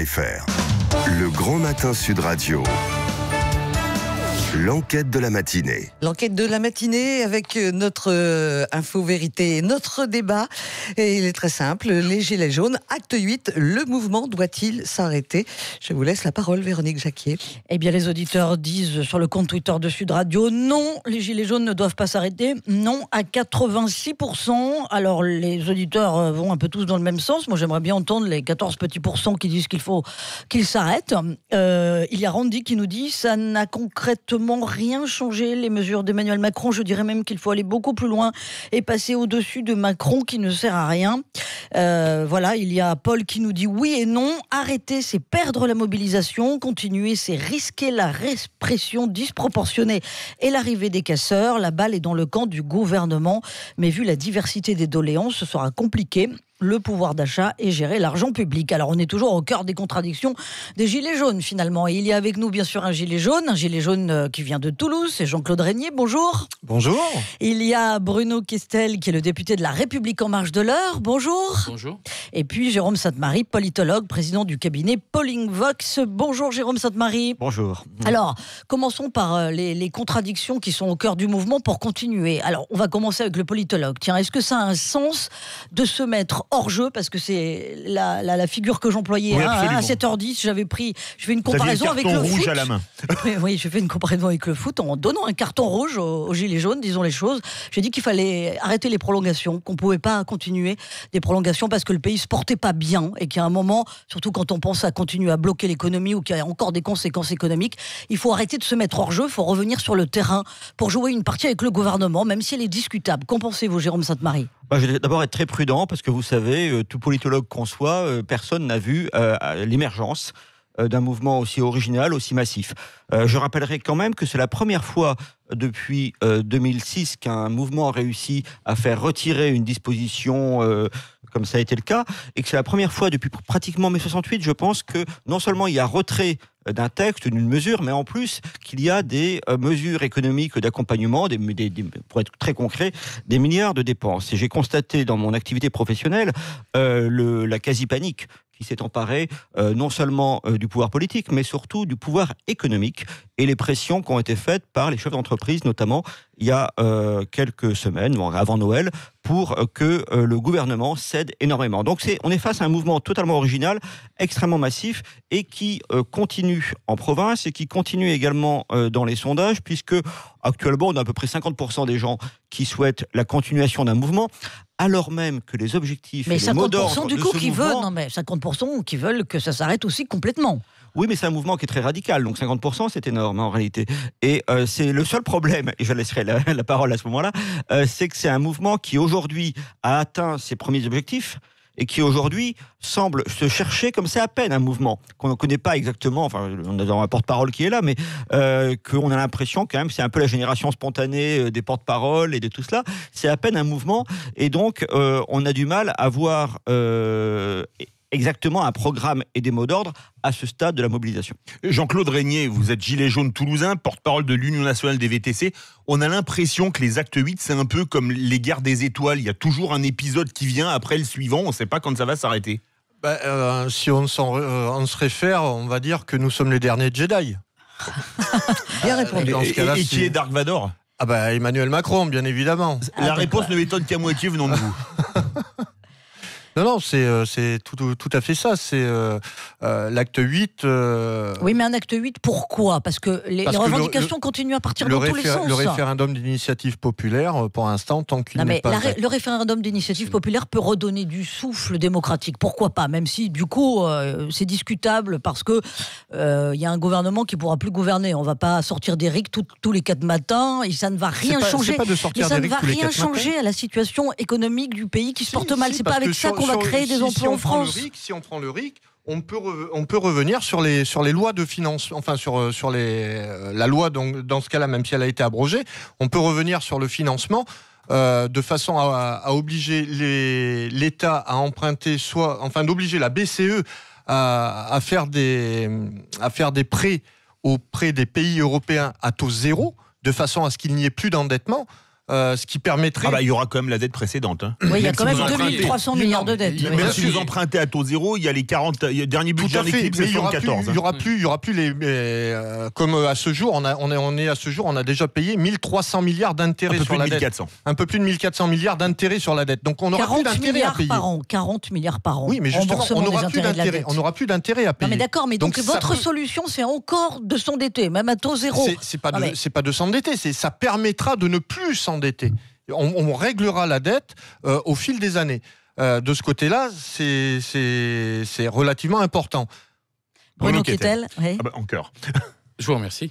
Le Grand Matin Sud Radio. L'enquête de la matinée. L'enquête de la matinée avec notre info-vérité, notre débat. Et il est très simple, les Gilets jaunes, acte 8, le mouvement doit-il s'arrêter ? Je vous laisse la parole, Véronique Jacquier. Eh bien, les auditeurs disent sur le compte Twitter de Sud Radio, non, les Gilets jaunes ne doivent pas s'arrêter. Non, à 86%. Alors, les auditeurs vont un peu tous dans le même sens. Moi, j'aimerais bien entendre les 14 petits pourcents qui disent qu'il faut qu'ils s'arrêtent. Il y a Randy qui nous dit, ça n'a concrètement rien changé, les mesures d'Emmanuel Macron. Je dirais même qu'il faut aller beaucoup plus loin et passer au-dessus de Macron qui ne sert à rien. Voilà, il y a Paul qui nous dit oui et non. Arrêter, c'est perdre la mobilisation. Continuer, c'est risquer la répression disproportionnée et l'arrivée des casseurs. La balle est dans le camp du gouvernement. Mais vu la diversité des doléances, ce sera compliqué. Le pouvoir d'achat et gérer l'argent public. Alors on est toujours au cœur des contradictions des Gilets jaunes finalement. Et il y a avec nous bien sûr un Gilet jaune qui vient de Toulouse, c'est Jean-Claude Régnier, bonjour. Bonjour. Il y a Bruno Questel qui est le député de La République En Marche de l'Eure, bonjour. Bonjour. Et puis Jérôme Sainte-Marie, politologue, président du cabinet Polling Vox. Bonjour Jérôme Sainte-Marie. Bonjour. Alors, commençons par les contradictions qui sont au cœur du mouvement pour continuer. Alors, on va commencer avec le politologue. Tiens, est-ce que ça a un sens de se mettre hors jeu, parce que c'est la figure que j'employais à 7h10, je fais une comparaison avec le foot. À la main. Oui, je fais une comparaison avec le foot en donnant un carton rouge aux Gilets jaunes, disons les choses. J'ai dit qu'il fallait arrêter les prolongations, qu'on ne pouvait pas continuer des prolongations parce que le pays ne se portait pas bien et qu'à un moment, surtout quand on pense à continuer à bloquer l'économie ou qu'il y a encore des conséquences économiques, il faut arrêter de se mettre hors jeu, il faut revenir sur le terrain pour jouer une partie avec le gouvernement, même si elle est discutable. Qu'en pensez-vous, Jérôme Sainte-Marie ? Je vais d'abord être très prudent parce que vous savez, tout politologue qu'on soit, personne n'a vu l'émergence d'un mouvement aussi original, aussi massif. Je rappellerai quand même que c'est la première fois depuis 2006 qu'un mouvement a réussi à faire retirer une disposition comme ça a été le cas, et que c'est la première fois depuis pratiquement mai 68, je pense que non seulement il y a retrait d'un texte, d'une mesure, mais en plus qu'il y a des mesures économiques d'accompagnement, pour être très concret, des milliards de dépenses. Et j'ai constaté dans mon activité professionnelle la quasi-panique qui s'est emparée non seulement du pouvoir politique, mais surtout du pouvoir économique, et les pressions qui ont été faites par les chefs d'entreprise, notamment il y a quelques semaines, avant Noël, pour que le gouvernement cède énormément. Donc on est face à un mouvement totalement original, extrêmement massif, et qui continue en province et qui continue également dans les sondages, puisque actuellement on a à peu près 50% des gens qui souhaitent la continuation d'un mouvement, alors même que les objectifs et les mots d'ordre de ce mouvement... Mais 50% qui veulent que ça s'arrête aussi complètement. Oui, mais c'est un mouvement qui est très radical, donc 50% c'est énorme en réalité. Et c'est le seul problème, et je laisserai la parole à ce moment-là, c'est que c'est un mouvement qui aujourd'hui a atteint ses premiers objectifs, et qui aujourd'hui semble se chercher comme c'est à peine un mouvement qu'on ne connaît pas exactement, enfin on a un porte-parole qui est là, mais qu'on a l'impression quand même c'est un peu la génération spontanée des porte-paroles et de tout cela, c'est à peine un mouvement, et donc on a du mal à voir exactement un programme et des mots d'ordre à ce stade de la mobilisation. Jean-Claude Régnier, vous êtes gilet jaune toulousain, porte-parole de l'Union nationale des VTC. On a l'impression que les actes 8, c'est un peu comme les guerres des étoiles. Il y a toujours un épisode qui vient après le suivant. On ne sait pas quand ça va s'arrêter. Si on se réfère, on va dire que nous sommes les derniers Jedi. Bien répondu. Et qui est Dark Vador ? Emmanuel Macron, bien évidemment. La réponse ne m'étonne qu'à moitié venant de vous. Non, c'est tout à fait ça. C'est l'acte 8... Oui, mais un acte 8, pourquoi ? Parce que les revendications continuent à partir dans tous les sens. Le référendum d'initiative populaire, pour l'instant, tant qu'il n'est pas... Le référendum d'initiative populaire peut redonner du souffle démocratique. Pourquoi pas ? Même si, du coup, c'est discutable parce que y a un gouvernement qui ne pourra plus gouverner. On ne va pas sortir des RIC tous les 4 matins et ça ne va rien changer. Mais ça ne va rien changer à la situation écolémique du pays qui se porte mal. C'est pas avec ça qu'on va créer des emplois en France. Si on prend le RIC, on peut revenir sur les lois de finances, enfin sur la loi, donc, dans ce cas-là, même si elle a été abrogée, on peut revenir sur le financement de façon à obliger l'État à emprunter, d'obliger la BCE à faire des prêts auprès des pays européens à taux zéro, de façon à ce qu'il n'y ait plus d'endettement. ce qui permettrait... Il y aura quand même la dette précédente. Hein. Oui, il y a quand même si vous 2300 milliards de dettes. Mais Si vous empruntez à taux zéro, il y a les 40... Le dernier budget en équilibre, c'est 74. Il y aura plus les... comme à ce jour, on a déjà payé 1300 milliards d'intérêts sur la dette. Un peu plus de 1400 milliards d'intérêts sur la dette. Donc on n'aura plus d'intérêt à payer. 40 milliards par an. Oui, mais justement, on n'aura plus d'intérêt à payer. Non mais d'accord, mais donc votre solution, c'est encore de s'endetter, même à taux zéro. C'est pas de s'endetter, ça permettra de ne plus s'endetter. On réglera la dette au fil des années. De ce côté-là, c'est relativement important. Bruno Kittel, oui. Encore. Je vous remercie.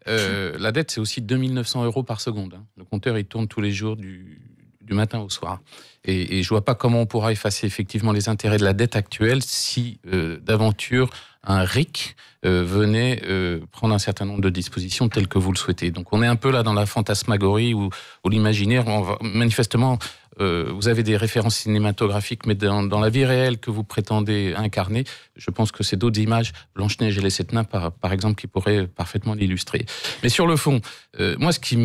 La dette, c'est aussi 2900 € par seconde. Le compteur, il tourne tous les jours du matin au soir. Et je vois pas comment on pourra effacer effectivement les intérêts de la dette actuelle si d'aventure un RIC venait prendre un certain nombre de dispositions telles que vous le souhaitez. Donc on est un peu là dans la fantasmagorie ou l'imaginaire. Manifestement, vous avez des références cinématographiques, mais dans la vie réelle que vous prétendez incarner, je pense que c'est d'autres images, Blanche-Neige et les 7 nains par exemple, qui pourraient parfaitement l'illustrer. Mais sur le fond, moi ce qui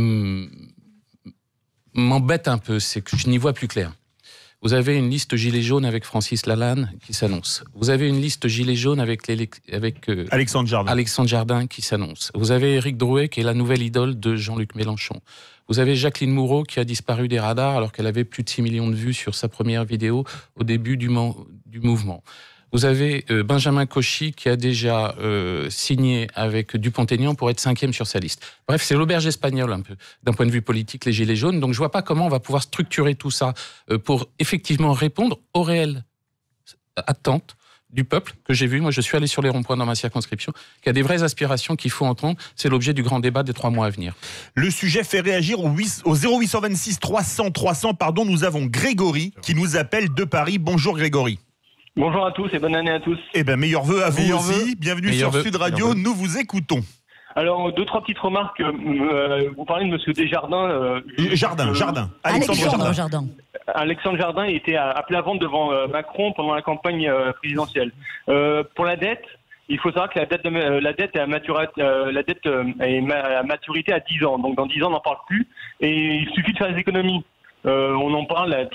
m'embête un peu, c'est que je n'y vois plus clair. Vous avez une liste Gilets jaunes avec Francis Lalanne qui s'annonce. Vous avez une liste Gilets jaunes avec Alexandre Jardin qui s'annonce. Vous avez Éric Drouet qui est la nouvelle idole de Jean-Luc Mélenchon. Vous avez Jacqueline Moreau qui a disparu des radars alors qu'elle avait plus de 6 millions de vues sur sa première vidéo au début du mouvement. Vous avez Benjamin Cauchy qui a déjà signé avec Dupont-Aignan pour être 5e sur sa liste. Bref, c'est l'auberge espagnole un peu, d'un point de vue politique, les Gilets jaunes. Donc je vois pas comment on va pouvoir structurer tout ça pour effectivement répondre aux réelles attentes du peuple que j'ai vu. Moi, je suis allé sur les ronds-points dans ma circonscription, qui a des vraies aspirations qu'il faut entendre. C'est l'objet du grand débat des 3 mois à venir. Le sujet fait réagir au 0826 300 300. Nous avons Grégory qui nous appelle de Paris. Bonjour Grégory. Bonjour à tous et bonne année à tous. Meilleurs vœux à vous aussi. Bienvenue sur Sud Radio, nous vous écoutons. Alors, 2-3 petites remarques. Vous parlez de M. Desjardins. Jardin. Alexandre Jardin était appelé à vendre devant Macron pendant la campagne présidentielle. Pour la dette, il faut savoir que la dette est à maturité à 10 ans. Donc dans 10 ans, on n'en parle plus. Et il suffit de faire des économies. On en parle, la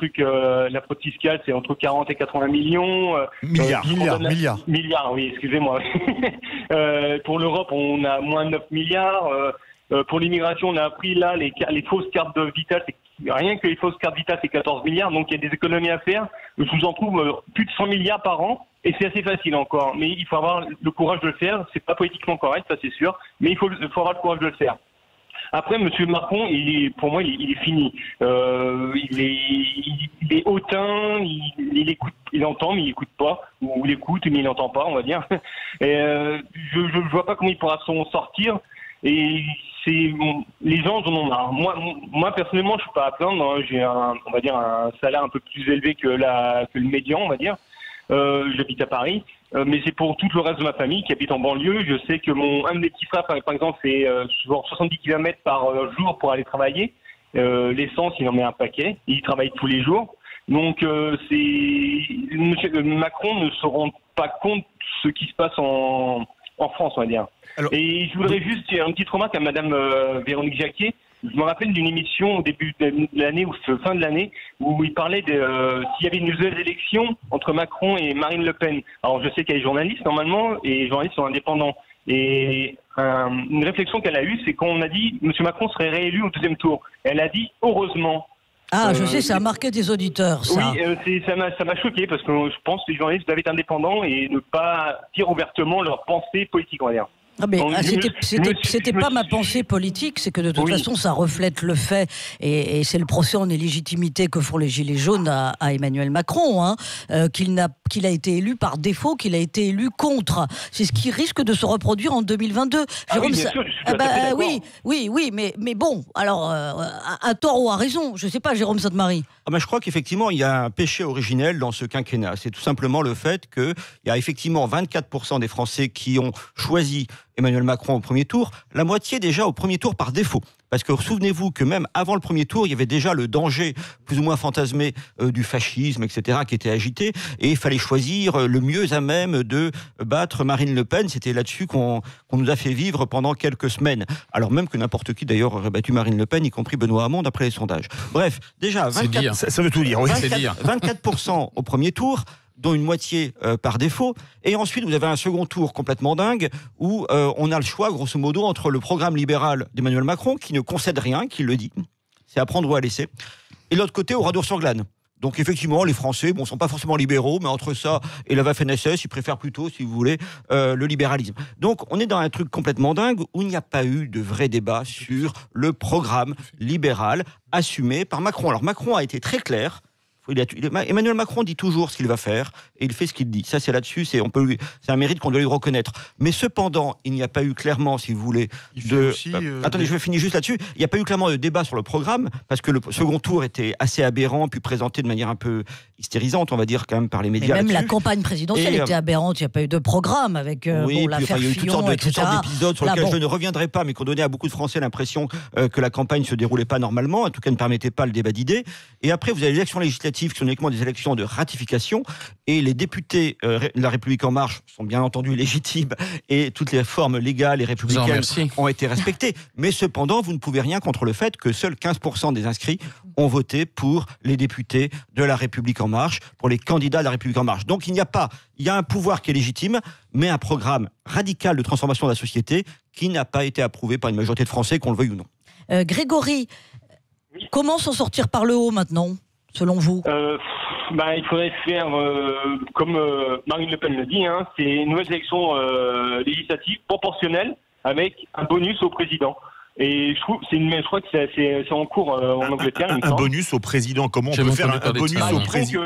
fraude fiscale, c'est entre 40 et 80 millions. Milliards, oui, excusez-moi. Pour l'Europe, on a moins de 9 milliards. Pour l'immigration, on a appris là les fausses cartes vitales. Rien que les fausses cartes vitales, c'est 14 milliards. Donc il y a des économies à faire. Je vous en trouve plus de 100 milliards par an. Et c'est assez facile encore. Mais il faut avoir le courage de le faire. C'est pas politiquement correct, ça c'est sûr. Mais il faut avoir le courage de le faire. Après, M. Macron, pour moi, il est fini. Il est hautain, il écoute, il entend, mais il écoute pas. Ou il écoute, mais il n'entend pas, on va dire. Et, je vois pas comment il pourra s'en sortir. Et les gens en ont marre. Moi, personnellement, je suis pas à plaindre. J'ai un salaire un peu plus élevé que le médian, on va dire. J'habite à Paris. Mais c'est pour tout le reste de ma famille qui habite en banlieue. Je sais que un de mes petits frères, par exemple, fait 70 km par jour pour aller travailler. L'essence, il en met un paquet. Il travaille tous les jours. Donc, M. Macron ne se rend pas compte de ce qui se passe en France, on va dire. Alors, et je voudrais juste dire une petite remarque à Madame Véronique Jacquier. Je me rappelle d'une émission au début de l'année ou fin de l'année où il parlait s'il y avait une nouvelle élection entre Macron et Marine Le Pen. Alors je sais qu'elle est journaliste normalement et les journalistes sont indépendants. Et une réflexion qu'elle a eue, c'est quand on a dit M. Macron serait réélu au 2e tour. Elle a dit heureusement. Je sais, ça a marqué des auditeurs, ça. Oui, ça m'a choqué parce que je pense que les journalistes doivent être indépendants et ne pas dire ouvertement leur pensée politique, on va dire. C'était pas ma pensée politique, c'est que de toute façon ça reflète le fait et c'est le procès en illégitimité que font les Gilets jaunes à Emmanuel Macron, qu'il a été élu par défaut, qu'il a été élu contre. C'est ce qui risque de se reproduire en 2022. Oui, mais bon, alors à tort ou à raison, je sais pas, Jérôme Sainte-Marie. Je crois qu'effectivement il y a un péché originel dans ce quinquennat. C'est tout simplement le fait qu'il y a effectivement 24% des Français qui ont choisi Emmanuel Macron au premier tour, la moitié déjà au premier tour par défaut. parce que souvenez-vous que même avant le premier tour, il y avait déjà le danger plus ou moins fantasmé du fascisme, etc., qui était agité, et il fallait choisir le mieux à même de battre Marine Le Pen. C'était là-dessus qu'on nous a fait vivre pendant quelques semaines. Alors même que n'importe qui d'ailleurs aurait battu Marine Le Pen, y compris Benoît Hamon, d'après les sondages. Bref, déjà, 24, ça veut tout dire, oui. 24% au premier tour, dont une moitié par défaut. Et ensuite, vous avez un second tour complètement dingue où on a le choix, grosso modo, entre le programme libéral d'Emmanuel Macron, qui ne concède rien, qui le dit, c'est à prendre ou à laisser, et l'autre côté, Oradour-sur-Glane. Donc effectivement, les Français, sont pas forcément libéraux, mais entre ça et la Waffen-SS, ils préfèrent plutôt, si vous voulez, le libéralisme. Donc on est dans un truc complètement dingue où il n'y a pas eu de vrai débat sur le programme libéral assumé par Macron. Alors Macron a été très clair. Emmanuel Macron dit toujours ce qu'il va faire et il fait ce qu'il dit. Ça, c'est là-dessus, c'est un mérite qu'on doit lui reconnaître. Mais cependant, il n'y a pas eu clairement, si vous voulez, attendez, je vais finir juste là-dessus. Il n'y a pas eu clairement de débat sur le programme parce que le second tour était assez aberrant, puis présenté de manière un peu hystérisante, on va dire, quand même, par les médias. Et même la campagne présidentielle était aberrante. Il n'y a pas eu de programme avec l'affaire Fillon, il y a eu toutes sortes d'épisodes sur lesquels je ne reviendrai pas, mais qui ont donné à beaucoup de Français l'impression que la campagne ne se déroulait pas normalement, en tout cas ne permettait pas le débat d'idées. Et après, vous avez l'élection législative qui sont uniquement des élections de ratification, et les députés de la République En Marche sont bien entendu légitimes, et toutes les formes légales et républicaines ont été respectées. Mais cependant, vous ne pouvez rien contre le fait que seuls 15% des inscrits ont voté pour les députés de la République En Marche, pour les candidats de la République En Marche. Donc il y a un pouvoir qui est légitime, mais un programme radical de transformation de la société qui n'a pas été approuvé par une majorité de Français, qu'on le veuille ou non. Grégory, comment s'en sortir par le haut maintenant, selon vous? Il faudrait faire comme Marine Le Pen le dit, c'est une nouvelle élection législative proportionnelle avec un bonus au président. Et je crois que c'est en cours en Angleterre. Un bonus au président, comment on peut faire un bonus au président?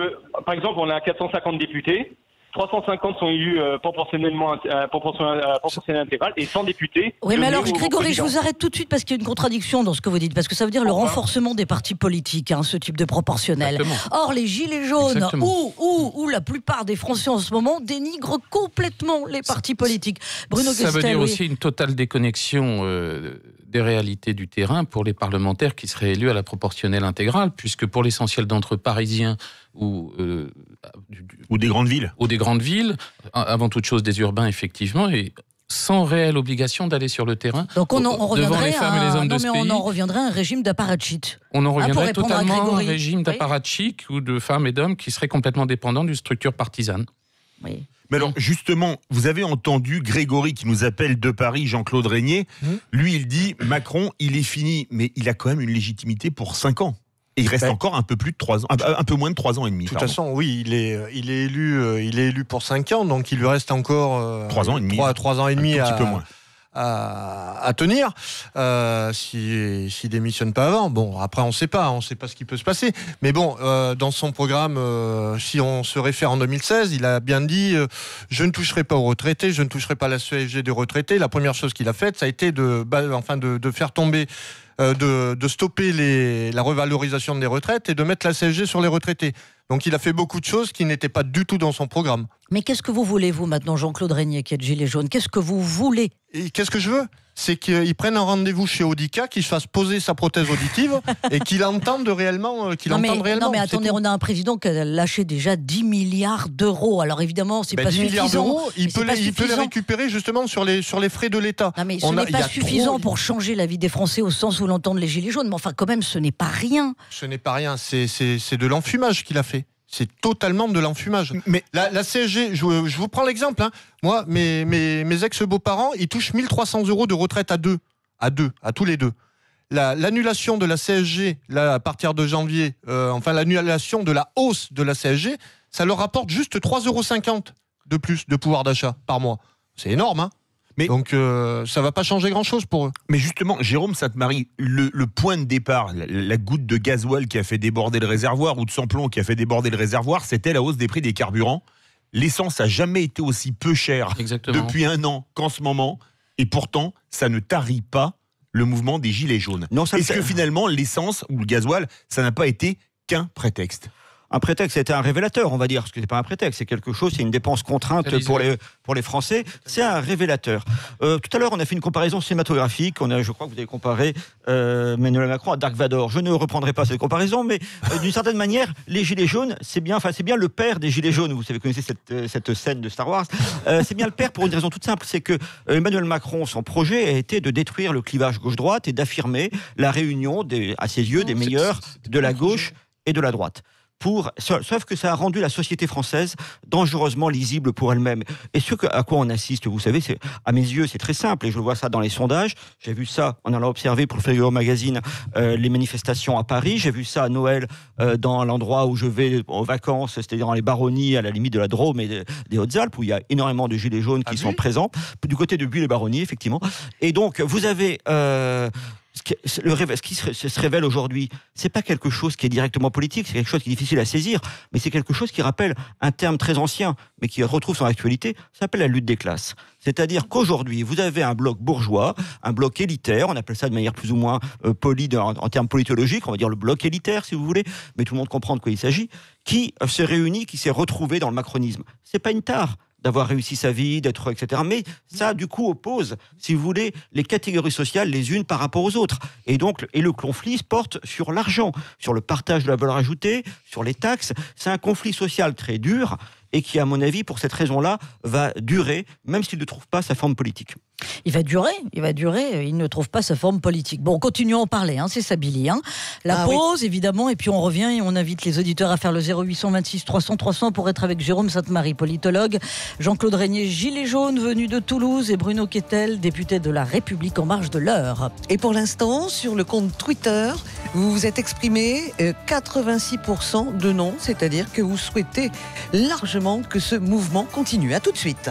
Par exemple, on a 450 députés. 350 sont élus proportionnellement proportionnel intégral et 100 députés. Oui, mais alors, Grégory, je vous arrête tout de suite parce qu'il y a une contradiction dans ce que vous dites, parce que ça veut dire le renforcement des partis politiques, ce type de proportionnel. Exactement. Or, les gilets jaunes ou la plupart des Français en ce moment dénigrent complètement les partis politiques. Bruno Guestel, ça veut dire aussi une totale déconnexion des réalités du terrain pour les parlementaires qui seraient élus à la proportionnelle intégrale, puisque pour l'essentiel d'entre eux parisiens ou des grandes villes. Ou des grandes villes, avant toute chose des urbains, effectivement, et sans réelle obligation d'aller sur le terrain. Donc on reviendrait on en reviendrait à un régime d'apparatchik. On en reviendrait totalement à un régime d'apparatchik ou de femmes et d'hommes qui seraient complètement dépendants d'une structure partisane. Oui. Mais alors, justement, vous avez entendu Grégory qui nous appelle de Paris, Jean-Claude Régnier. Lui, il dit, Macron, il est fini, mais il a quand même une légitimité pour 5 ans. Et il reste encore un peu plus de 3 ans, un peu moins de 3 ans et demi. De toute façon, oui, il est élu pour 5 ans, donc il lui reste encore 3 ans et demi. 3 ans et demi un petit peu moins. À tenir, s'il démissionne pas avant. Bon, après on sait pas ce qui peut se passer. Mais bon, dans son programme, si on se réfère en 2016, il a bien dit je ne toucherai pas aux retraités, je ne toucherai pas la CSG des retraités. La première chose qu'il a faite, ça a été de faire tomber, de stopper la revalorisation des retraites et de mettre la CSG sur les retraités. Donc il a fait beaucoup de choses qui n'étaient pas du tout dans son programme. Mais qu'est-ce que vous voulez, vous, maintenant, Jean-Claude Régnier, qui est de Gilets jaunes? Qu'est-ce que vous voulez? Et qu'est-ce que je veux? C'est qu'il prenne un rendez-vous chez Audica, qu'il se fasse poser sa prothèse auditive et qu'il entende réellement. Non mais attendez, on a un président qui a lâché déjà 10 milliards d'euros. Alors évidemment, c'est pas 10 suffisant. Milliards d'euros, il peut les récupérer justement sur les frais de l'État. Non mais ce n'est pas suffisant pour changer la vie des Français au sens où l'entendent les Gilets jaunes. Mais enfin, quand même, ce n'est pas rien. Ce n'est pas rien, c'est de l'enfumage qu'il a fait. C'est totalement de l'enfumage. Mais la CSG, je vous prends l'exemple. Moi, mes ex-beaux-parents, ils touchent 1300 € de retraite à tous les deux. L'annulation de la CSG, là, à partir de janvier, l'annulation de la hausse de la CSG, ça leur rapporte juste 3,50 € de plus de pouvoir d'achat par mois. C'est énorme, Donc ça va pas changer grand-chose pour eux. Mais justement, Jérôme Sainte-Marie, le point de départ, la goutte de gasoil qui a fait déborder le réservoir ou de sans-plomb qui a fait déborder le réservoir, c'était la hausse des prix des carburants. L'essence a jamais été aussi peu chère depuis 1 an qu'en ce moment. Et pourtant, ça ne tarit pas le mouvement des Gilets jaunes. Est-ce que finalement, l'essence ou le gasoil, ça n'a pas été qu'un prétexte ? un prétexte, c'était un révélateur, on va dire, parce que c'est pas un prétexte, c'est quelque chose, c'est une dépense contrainte pour les Français, c'est un révélateur. Tout à l'heure, on a fait une comparaison cinématographique, je crois que vous avez comparé Emmanuel Macron à Dark Vador. Je ne reprendrai pas cette comparaison, mais d'une certaine manière, les Gilets jaunes, c'est bien le père des Gilets jaunes. Vous savez, connaissez cette scène de Star Wars. C'est bien le père pour une raison toute simple, c'est que Emmanuel Macron, son projet a été de détruire le clivage gauche-droite et d'affirmer la réunion, à ses yeux, des meilleurs de la gauche et de la droite. Sauf que ça a rendu la société française dangereusement lisible pour elle-même. Et à quoi on assiste, vous savez, à mes yeux, c'est très simple, et je vois ça dans les sondages. J'ai vu ça en allant observer pour le Figaro Magazine les manifestations à Paris. J'ai vu ça à Noël dans l'endroit où je vais en vacances, c'est-à-dire dans les baronnies à la limite de la Drôme et des Hautes-Alpes, où il y a énormément de gilets jaunes qui sont présents, du côté de Bulle-et-Baronnies, effectivement. Et donc, vous avez... ce qui se révèle aujourd'hui, c'est pas quelque chose qui est directement politique, c'est quelque chose qui est difficile à saisir, mais c'est quelque chose qui rappelle un terme très ancien, mais qui retrouve son actualité, ça s'appelle la lutte des classes. C'est-à-dire qu'aujourd'hui, vous avez un bloc bourgeois, un bloc élitaire, on appelle ça de manière plus ou moins polie en termes politologiques, on va dire le bloc élitaire si vous voulez, mais tout le monde comprend de quoi il s'agit, qui se réunit, qui s'est retrouvé dans le macronisme. C'est pas une tare d'avoir réussi sa vie, d'être, etc. Mais ça, du coup, oppose, si vous voulez, les catégories sociales les unes par rapport aux autres. Et le conflit se porte sur l'argent, sur le partage de la valeur ajoutée, sur les taxes. C'est un conflit social très dur et qui, à mon avis, pour cette raison-là, va durer, même s'il ne trouve pas sa forme politique. Il va durer, il ne trouve pas sa forme politique. Bon, continuons à en parler, c'est Sabili. La pause, évidemment, et puis on revient et on invite les auditeurs à faire le 0826 300 300 pour être avec Jérôme Sainte-Marie, politologue, Jean-Claude Régnier, gilet jaune, venu de Toulouse, et Bruno Kettel, député de La République En Marche de l'Eure. Et pour l'instant, sur le compte Twitter, vous vous êtes exprimé 86% de non, c'est-à-dire que vous souhaitez largement que ce mouvement continue. À tout de suite.